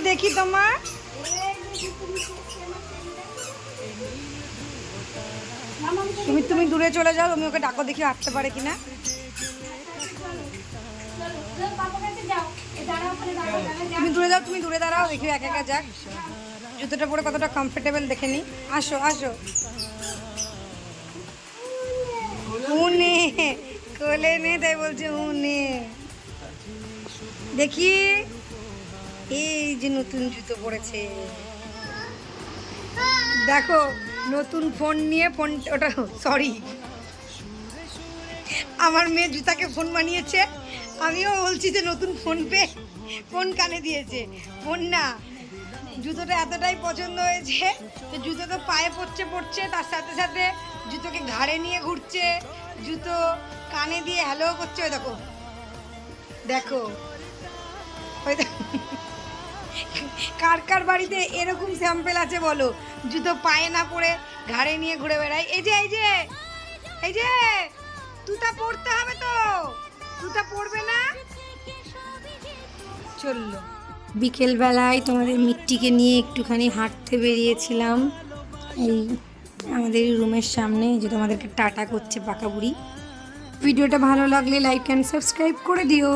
দেখি তোমার। তুমি দূরে চলে যাও, তুমি ওকে ডাকো দেখি হাঁটতে পারে কিনা। তুমি দূরে যাও, তুমি দূরে দাঁড়াও, দেখি একা একা যাক। জুতোটা পরে কতটা কমফোর্টেবল দেখে নি। আসো আসো, উনে কোলে নে, তাই বলছে উনে। দেখি, এই যে নতুন জুতো পরেছে, দেখো নতুন ফোন নিয়ে, ফোন ওটা সরি, আমার মেয়ে জুতাকে ফোন বানিয়েছে। আমিও বলছি যে নতুন ফোন পেয়ে ফোন কানে দিয়েছে, ফোন না। জুতোটা এতটাই পছন্দ হয়েছে তো জুতো তো পায়ে পড়ছে, তার সাথে সাথে জুতোকে ঘাড়ে নিয়ে ঘুরছে, জুতো কানে দিয়ে হ্যালো করছে। ওই দেখো দেখো, ওই কার কার বাড়িতে এরকম স্যাম্পেল আছে বলো, জুতো পায়ে না পরে ঘাড়ে নিয়ে ঘুরে বেড়ায়। এই যে এই যে এই যে জুতা পরতে হবে তো, জুতা পরবে না। চললো বিকেলবেলায় তোমাদের মিট্টিকে নিয়ে একটুখানি হাঁটতে বেরিয়েছিলাম এই আমাদের রুমের সামনে, যে তোমাদেরকে টাটা করছে পাকা বুড়ি। ভিডিওটা ভালো লাগলে লাইক অ্যান্ড সাবস্ক্রাইব করে দিও।